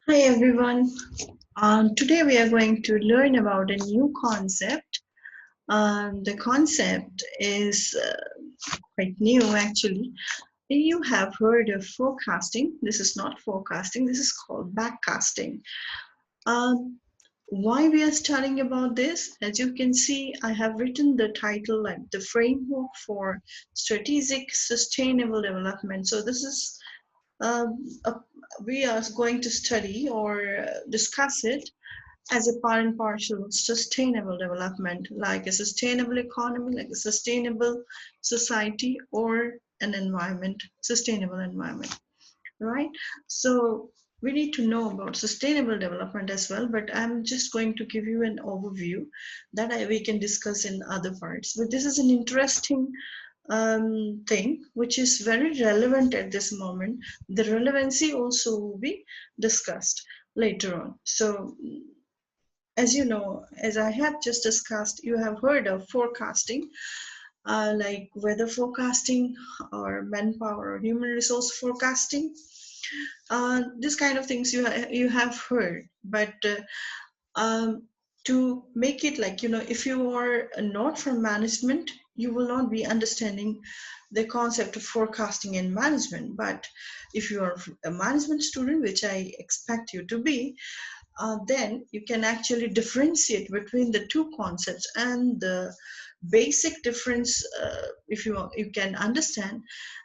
Hi everyone. Today we are going to learn about a new concept. The concept is quite new actually. You have heard of forecasting. This is not forecasting, this is called backcasting. Um, why we are studying about this? As you can see, I have written the title like the framework for strategic sustainable development. So this is uh, we are going to study or discuss it as a part and parcel of sustainable development, like a sustainable economy, like a sustainable society, or an environment, sustainable environment, right? So we need to know about sustainable development as well, but I'm just going to give you an overview that we can discuss in other parts. But this is an interesting thing which is very relevant at this moment. The relevancy also will be discussed later on. So as you know, as I have just discussed, you have heard of forecasting, like weather forecasting or manpower or human resource forecasting. This kind of things you have heard, but um, to make it like, if you are not from management, you will not be understanding the concept of forecasting and management. But if you are a management student, which I expect you to be, then you can actually differentiate between the two concepts, and the basic difference, if you can understand,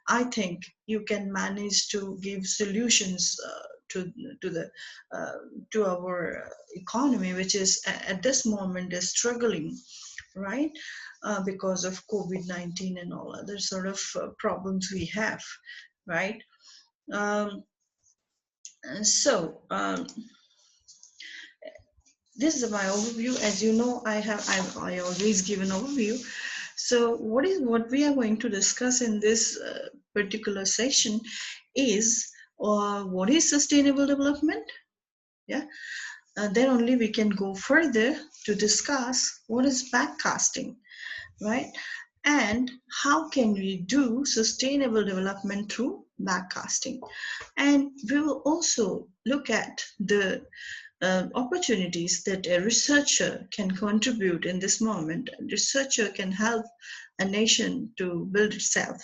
I think you can manage to give solutions to the uh, to our economy, which is at this moment is struggling, right? Because of COVID-19 and all other sort of problems we have, right? um, so this is my overview. As you know, I always give an overview. So what we are going to discuss in this particular session is what is sustainable development. Yeah, then only we can go further to discuss what is backcasting, right? And how can we do sustainable development through backcasting? And we will also look at the opportunities that a researcher can contribute in this moment. A researcher can help a nation to build itself,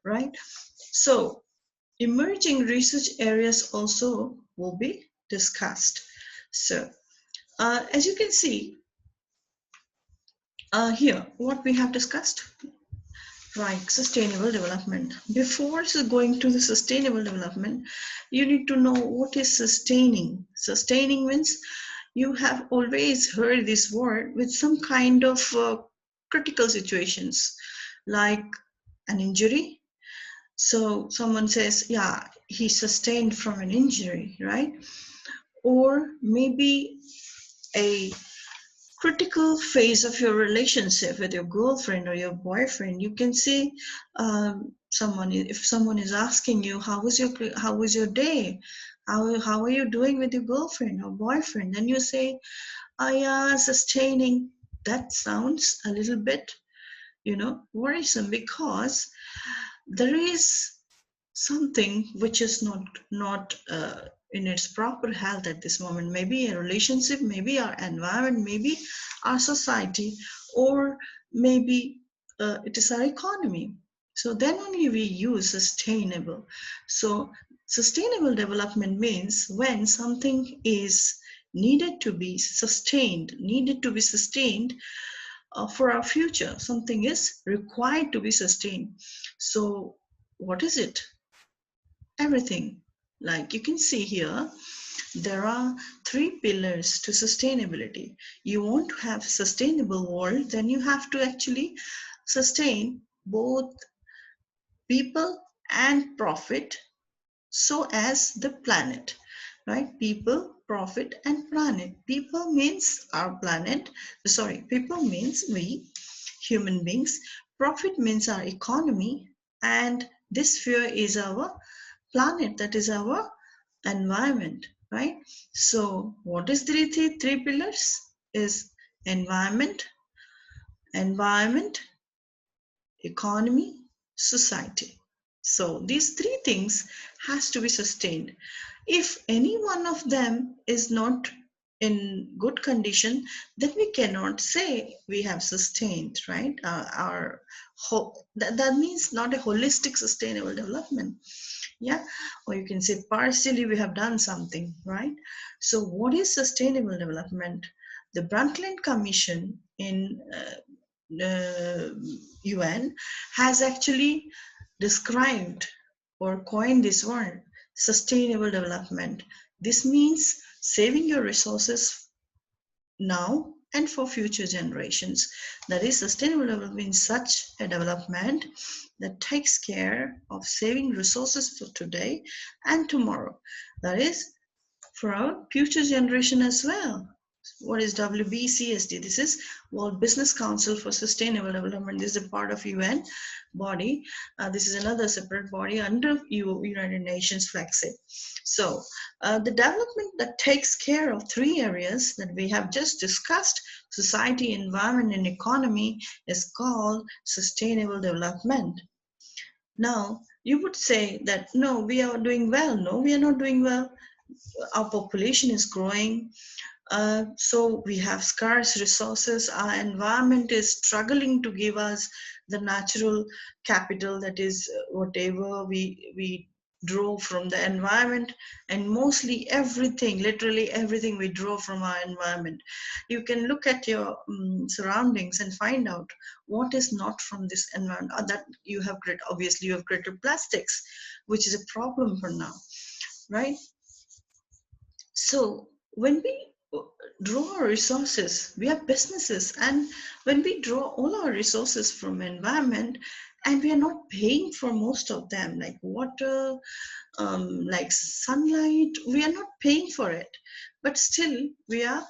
right? So, emerging research areas also will be discussed. So, as you can see here, what we have discussed, right? Sustainable development. Before going to the sustainable development, you need to know what is sustaining. Sustaining means you have always heard this word with some kind of critical situations, like an injury. So someone says, yeah, he sustained from an injury, right? Or maybe a critical phase of your relationship with your girlfriend or your boyfriend. You can see someone, if someone is asking you how was your day, how are you doing with your girlfriend or boyfriend, then you say, I sustaining. That sounds a little bit, worrisome, because there is something which is not in its proper health at this moment. Maybe a relationship, maybe our environment, maybe our society, or maybe it is our economy. So then only we use sustainable. So sustainable development means when something is needed to be sustained for our future. Something is required to be sustained. So what is it? Everything. Like you can see here, there are three pillars to sustainability. You want to have sustainable world, then you have to actually sustain both people and profit, so as the planet, right? People, profit, and planet. People means our planet. Sorry, people means we, human beings. Profit means our economy, and this sphere is our planet, that is our environment, right? So what is three pillars? Is environment, environment, economy, society. So these three things has to be sustained. If any one of them is not in good condition, then we cannot say we have sustained, right? That means not a holistic sustainable development. Yeah, or you can say partially we have done something, right? So what is sustainable development? The Brundtland Commission in UN has actually described or coined this word, sustainable development. This means saving your resources now and for future generations. That is, sustainable development means such a development that takes care of saving resources for today and tomorrow. That is, for our future generation as well. What is WBCSD? This is World Business Council for Sustainable Development. This is a part of UN body. This is another separate body under United Nations flagship. So the development that takes care of three areas that we have just discussed, society, environment, and economy, is called sustainable development. Now, you would say that no, we are doing well. No, we are not doing well. Our population is growing, so we have scarce resources. Our environment is struggling to give us the natural capital, that is whatever we draw from the environment, and mostly everything, literally everything we draw from our environment. You can look at your surroundings and find out what is not from this environment. That you have created, obviously you have created plastics, which is a problem for now, right? So when we draw our resources, we have businesses, and when we draw all our resources from environment, and we are not paying for most of them, like water, like sunlight, we are not paying for it, but still we are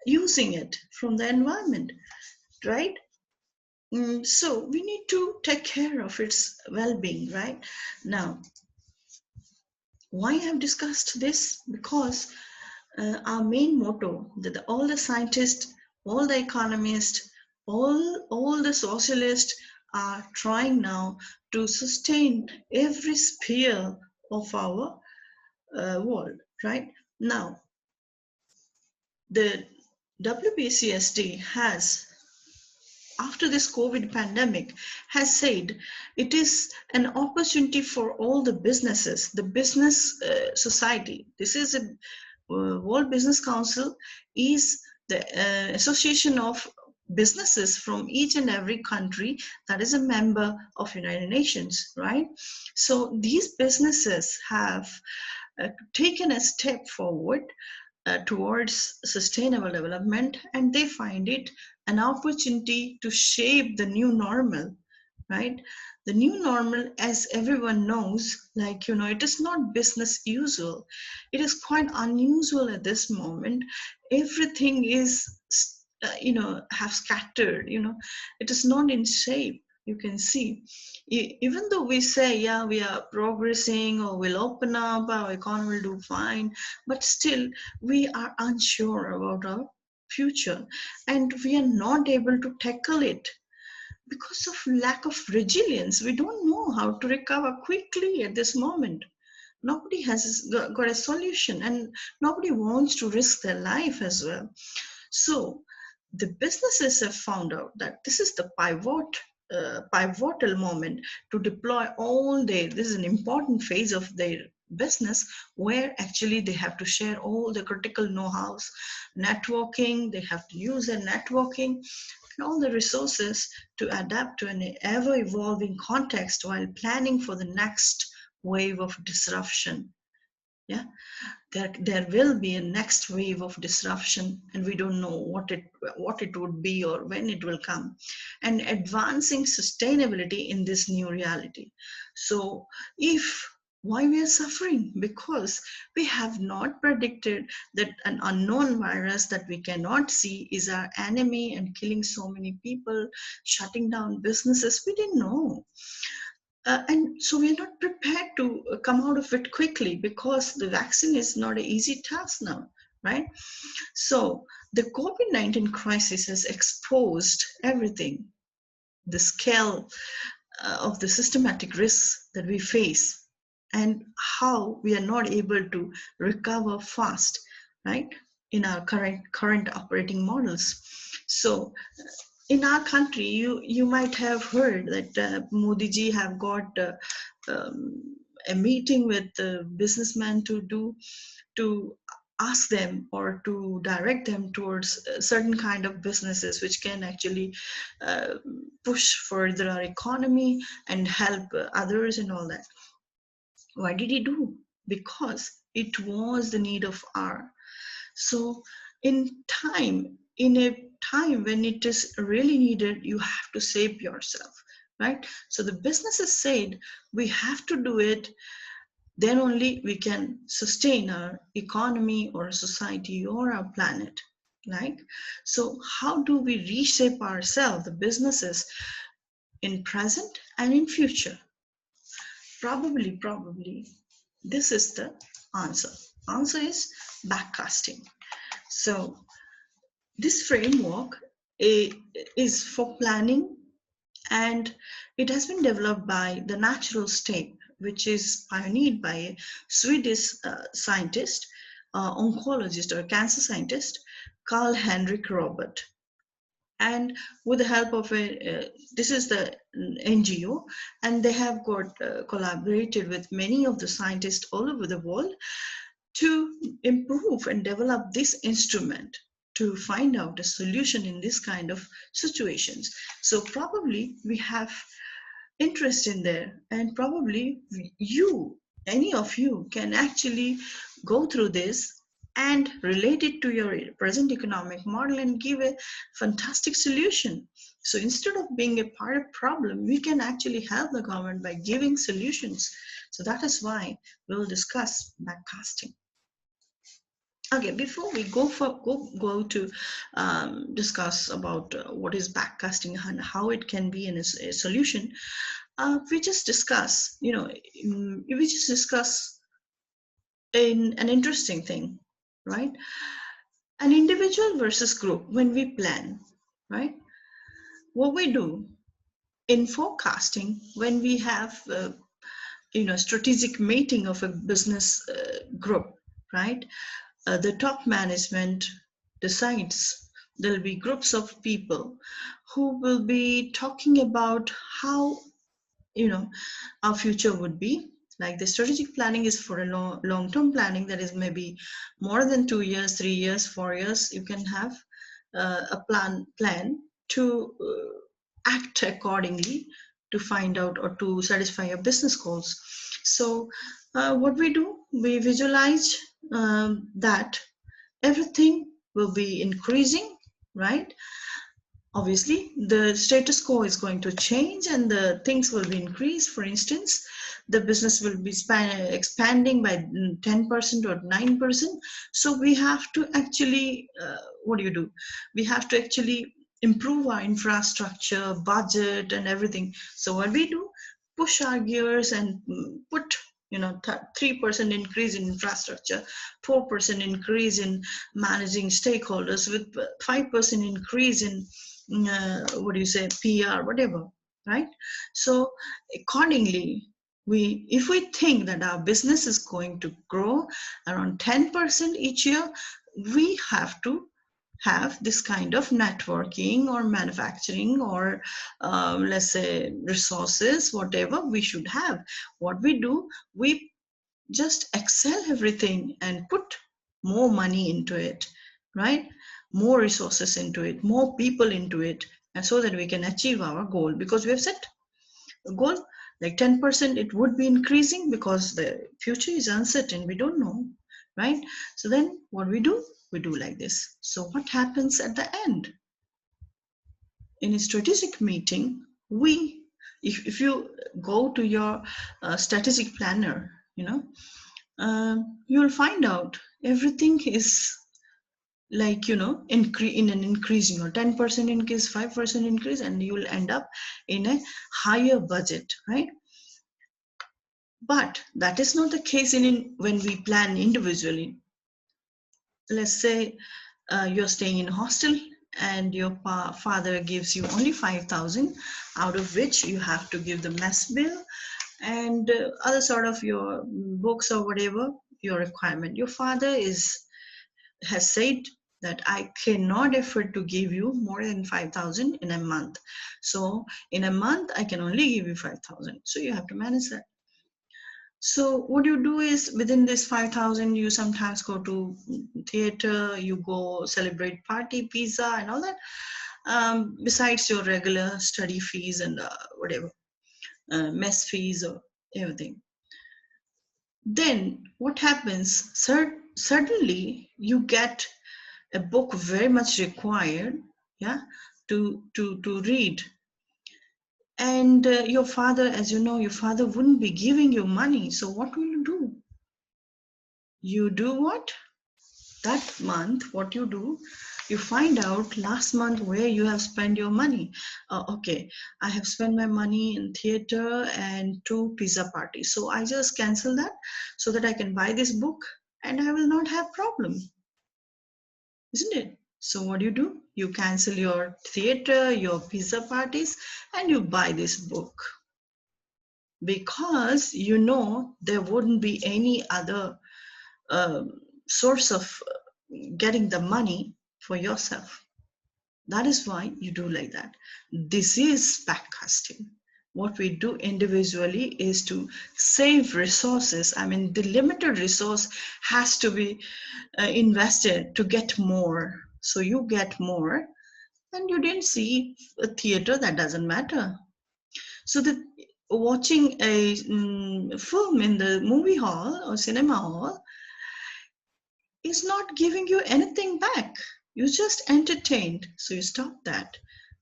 using it from the environment, right? So we need to take care of its well-being, right? Now, why I have discussed this? Because our main motto that all the scientists, all the economists, all the socialists are trying now to sustain every sphere of our world, right? Now, the WBCSD has, after this COVID pandemic, has said it is an opportunity for all the businesses, the business society. This is a World Business Council is the association of businesses from each and every country that is a member of United Nations, right? So these businesses have taken a step forward towards sustainable development, and they find it an opportunity to shape the new normal, right? The new normal, as everyone knows, like, it is not business usual. It is quite unusual at this moment. Everything is, have scattered, it is not in shape. You can see, even though we say, yeah, we are progressing or we'll open up, our economy will do fine, but still we are unsure about our future, and we are not able to tackle it because of lack of resilience. We don't know how to recover quickly at this moment. Nobody has got a solution, and nobody wants to risk their life as well. So the businesses have found out that this is the pivotal moment to deploy all their, this is an important phase of their business, where actually they have to share all the critical know-hows, networking, they have to use their networking and all the resources to adapt to an ever-evolving context while planning for the next wave of disruption. Yeah, there will be a next wave of disruption, and we don't know what it would be or when it will come, and advancing sustainability in this new reality. So if why we are suffering? Because we have not predicted that an unknown virus that we cannot see is our enemy and killing so many people, shutting down businesses. We didn't know. And so we're not prepared to come out of it quickly, because the vaccine is not an easy task now, right? So the COVID-19 crisis has exposed everything, the scale, of the systematic risks that we face and how we are not able to recover fast, right, in our current operating models. So in our country, you might have heard that Modi ji have got a meeting with the businessmen to ask them or to direct them towards certain kind of businesses which can actually uh, push further our economy and help others and all that. Why did he do? Because it was the need of hour. So in a time when it is really needed, you have to save yourself, right? So the businesses said we have to do it, then only we can sustain our economy or society or our planet. Like, so how do we reshape ourselves, the businesses, in present and in future? Probably this is the answer. Answer is backcasting. So this framework is for planning, and it has been developed by the natural state, which is pioneered by a Swedish scientist, oncologist or cancer scientist, Carl Henrik Robert. And with the help of this is the NGO, and they have got collaborated with many of the scientists all over the world to improve and develop this instrument to find out a solution in this kind of situations. So probably we have interest in there, and probably you, any of you, can actually go through this and relate it to your present economic model and give a fantastic solution. So instead of being a part of problem, we can actually help the government by giving solutions. So that is why we'll discuss backcasting. Okay, before we go to discuss about what is backcasting and how it can be a solution, we just discuss, we just discuss in an interesting thing, right? An individual versus group when we plan, right? What we do in forecasting when we have, strategic meeting of a business group, right? The top management decides there'll be groups of people who will be talking about how, our future would be. Like the strategic planning is for a long-term planning, that is maybe more than 2 years, 3 years, 4 years. You can have a plan to act accordingly to find out or to satisfy your business goals. So what we do, we visualize that everything will be increasing, right? Obviously the status quo is going to change and the things will be increased. For instance, the business will be expanding by 10% or 9%. So we have to actually what do you do, we have to actually improve our infrastructure, budget and everything. So what we do, push our gears and put 3% increase in infrastructure, 4% increase in managing stakeholders, with 5% increase in what do you say, PR, whatever, right? So accordingly, if we think that our business is going to grow around 10% each year, we have to have this kind of networking or manufacturing or let's say resources, whatever we should have. What we do, we just excel everything and put more money into it, right? More resources into it, more people into it, and so that we can achieve our goal, because we have set a goal like 10%. It would be increasing because the future is uncertain, we don't know, right? So then what we do like this. So what happens at the end? In a strategic meeting, we if you go to your strategic planner, you'll find out everything is like, in an increasing, or 10% increase, 5% increase, and you will end up in a higher budget, right? But that is not the case when we plan individually. Let's say you're staying in a hostel and your father gives you only 5,000, out of which you have to give the mess bill and other sort of your books or whatever your requirement. Your father has said that I cannot afford to give you more than 5,000 in a month. So in a month, I can only give you 5,000. So you have to manage that. So what you do is within this 5,000, you sometimes go to theater, you go celebrate party, pizza and all that. Besides your regular study fees and whatever, mess fees or everything. Then what happens? Suddenly you get a book very much required, yeah, to read. And your father, as you know, your father wouldn't be giving you money. So what will you do? You do what? That month, what you do, you find out last month where you have spent your money. Okay, I have spent my money in theater and two pizza parties. So I just cancel that so that I can buy this book and I will not have problem, isn't it? So what do? You cancel your theater, your pizza parties, and you buy this book because you know there wouldn't be any other source of getting the money for yourself. That is why you do like that. This is backcasting. What we do individually is to save resources. I mean, the limited resource has to be invested to get more. So you get more, and you didn't see a theater, that doesn't matter. So the watching a film in the movie hall or cinema hall is not giving you anything back. You just entertained, so you stop that.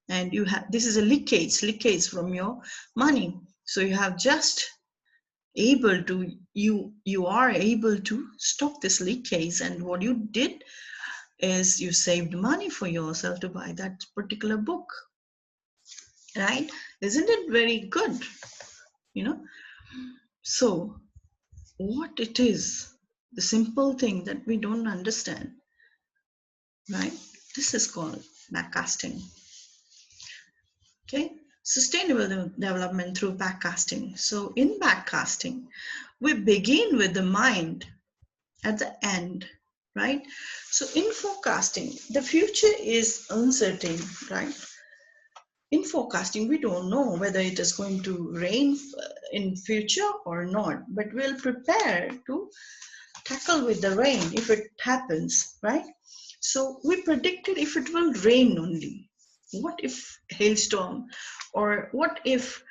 And you have, this is a leakage from your money. So you have just able to, you are able to stop this leakage. And what you did is you saved money for yourself to buy that particular book, right? Isn't it very good? You know, so what it is, the simple thing that we don't understand, right? This is called backcasting. Okay, sustainable development through backcasting. So in backcasting, we begin with the mind at the end, right? So in forecasting, the future is uncertain, right? In forecasting, we don't know whether it is going to rain in future or not, but we'll prepare to tackle with the rain if it happens, right? So we predicted if it will rain only. What if hailstorm, or what if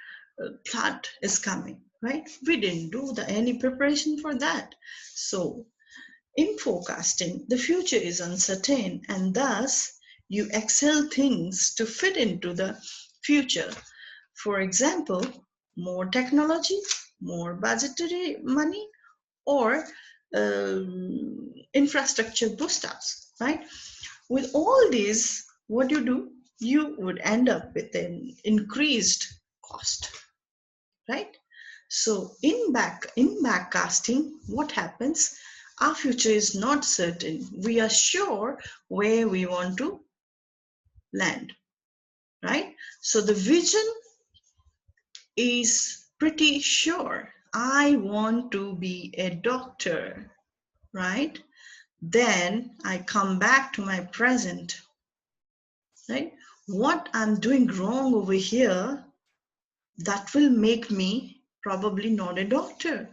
flood is coming, right? We didn't do any preparation for that. So in forecasting, the future is uncertain, and thus you excel things to fit into the future. For example, more technology, more budgetary money, or infrastructure boost ups, right? With all these, what you do, you would end up with an increased cost, right? So in backcasting, what happens? Our future is not certain. We are sure where we want to land, right? So the vision is pretty sure. I want to be a doctor, right? Then I come back to my present, right? What I'm doing wrong over here, that will make me probably not a doctor.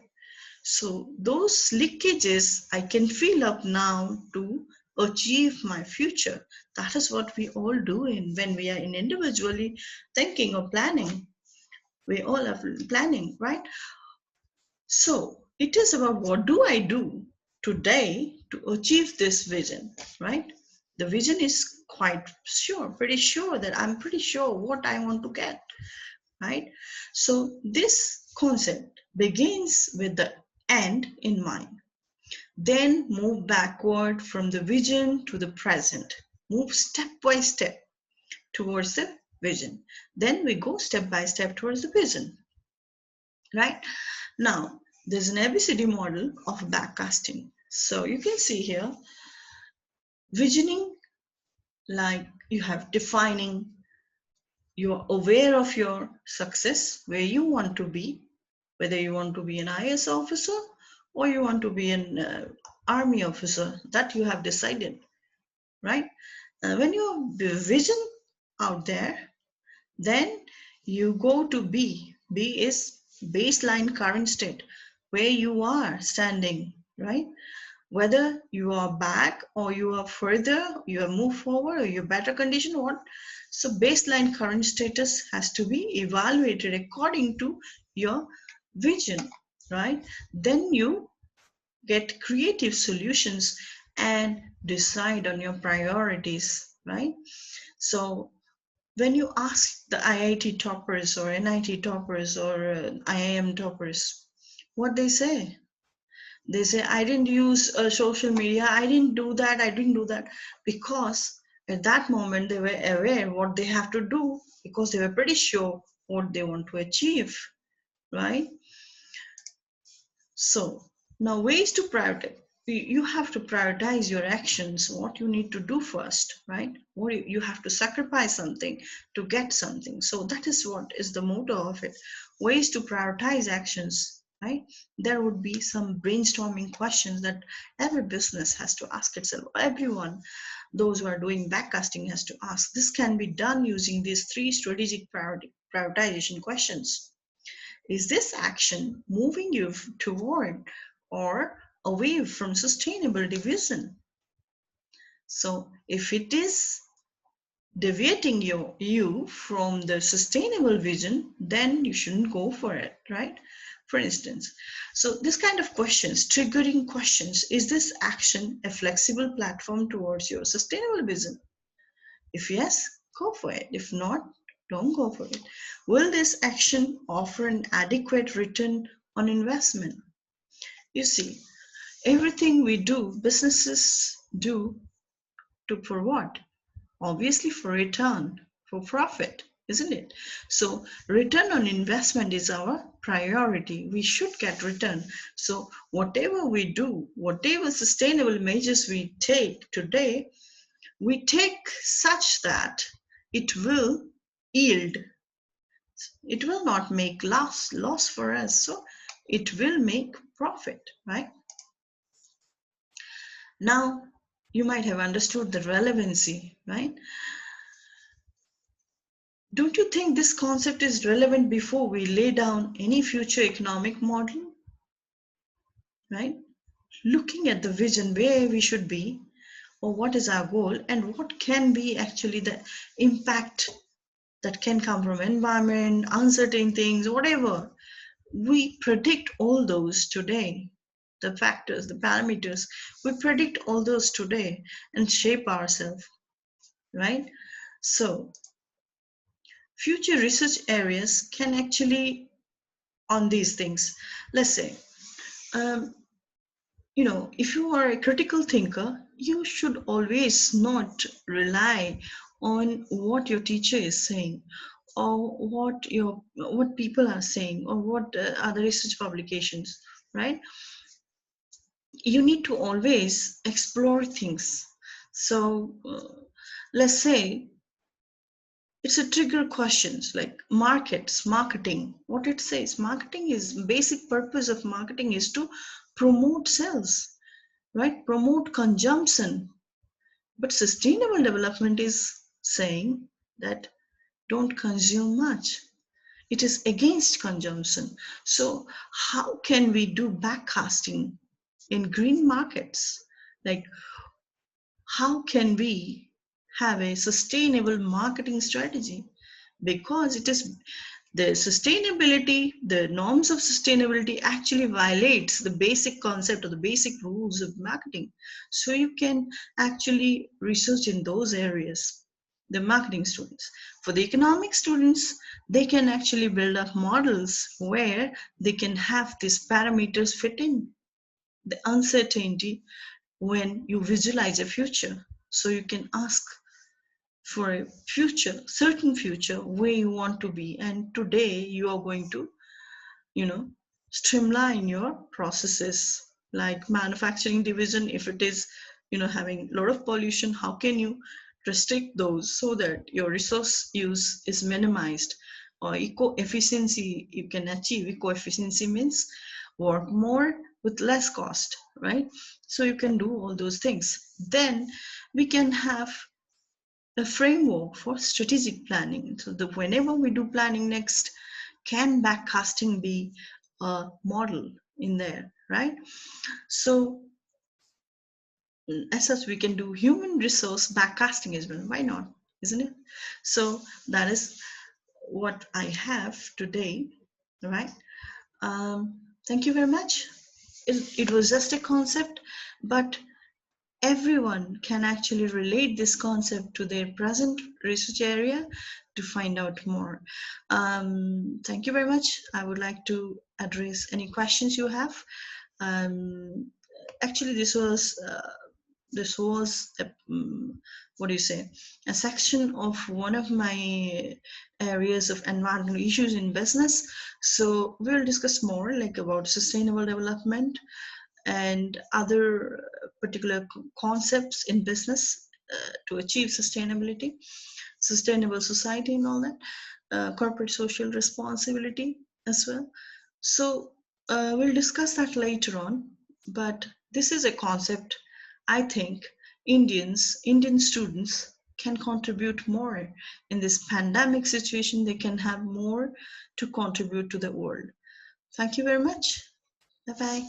So those leakages I can fill up now to achieve my future. That is what we all do when we are in individually thinking or planning. We all are planning, right? So it is about what do I do today to achieve this vision, right? The vision is quite sure, pretty sure that I'm pretty sure what I want to get, right? So this concept begins with the end in mind. Then move backward from the vision to the present. Move step by step towards the vision. Then we go step by step towards the vision, right? Now, there's an ABCD model of backcasting. So you can see here, visioning like you have defining, you're aware of your success, where you want to be, whether you want to be an IS officer or you want to be an army officer, that you have decided, right? When you have vision out there, then you go to B. B is baseline current state, where you are standing, right? Whether you are back or you are further, you have moved forward or you're better condition, what? So baseline current status has to be evaluated according to your vision, right? Then you get creative solutions and decide on your priorities, right? So when you ask the IIT toppers or NIT toppers or IIM toppers, what they say? They say, I didn't use social media, I didn't do that, I didn't do that. Because at that moment they were aware what they have to do, because they were pretty sure what they want to achieve, right? So now ways to prioritize. You have to prioritize your actions, what you need to do first, right? What you have to sacrifice something to get something. So that is what is the motto of it. Ways to prioritize actions, right? There would be some brainstorming questions that every business has to ask itself. Everyone, those who are doing backcasting has to ask. This can be done using these three strategic prioritization questions. Is this action moving you toward or away from sustainability vision? So if it is deviating you from the sustainable vision, then you shouldn't go for it, right? For instance, so this kind of questions, triggering questions, is this action a flexible platform towards your sustainable vision? If yes, go for it. If not, don't go for it. Will this action offer an adequate return on investment? You see, everything we do, businesses do for what? Obviously for return, for profit, isn't it? So return on investment is our priority. We should get return. So whatever we do, whatever sustainable measures we take today, we take such that it will yield. It will not make loss for us. So it will make profit, right? Now you might have understood the relevancy, right? Don't you think this concept is relevant before we lay down any future economic model, right? Looking at the vision where we should be, or what is our goal, and what can be actually the impact that can come from environment, uncertain things, whatever. We predict all those today. The factors, the parameters, we predict all those today and shape ourselves, right? So future research areas can actually on these things. Let's say, um, if you are a critical thinker, you should always not rely on what your teacher is saying or what people are saying or what other research publications, right? You need to always explore things. So let's say it's a trigger questions like marketing. What it says, marketing is basic purpose of marketing is to promote sales, right? Promote consumption. But sustainable development is saying that don't consume much. It is against consumption. So how can we do backcasting in green markets? Like how can we have a sustainable marketing strategy? Because it is the sustainability, the norms of sustainability actually violates the basic concept or the basic rules of marketing. So you can actually research in those areas, the marketing students. For the economic students, they can actually build up models where they can have these parameters fit in the uncertainty when you visualize a future. So you can ask for a future, certain future where you want to be. And today you are going to, you know, streamline your processes like manufacturing division. If it is, having a lot of pollution, how can you restrict those so that your resource use is minimized, or eco-efficiency. You can achieve eco-efficiency means work more with less cost, right? So you can do all those things. Then we can have a framework for strategic planning, so that whenever we do planning next, can backcasting be a model in there, right? So as such, we can do human resource backcasting as well. Why not? Isn't it? So that is what I have today, right? Thank you very much. It was just a concept, but everyone can actually relate this concept to their present research area to find out more. Thank you very much. I would like to address any questions you have. Actually, this was a, what do you say, a section of one of my areas of environmental issues in business. So we'll discuss more like about sustainable development and other particular concepts in business to achieve sustainability, sustainable society and all that, corporate social responsibility as well. So we'll discuss that later on, but this is a concept I think Indian students can contribute more in this pandemic situation. They can have more to contribute to the world. Thank you very much. Bye bye.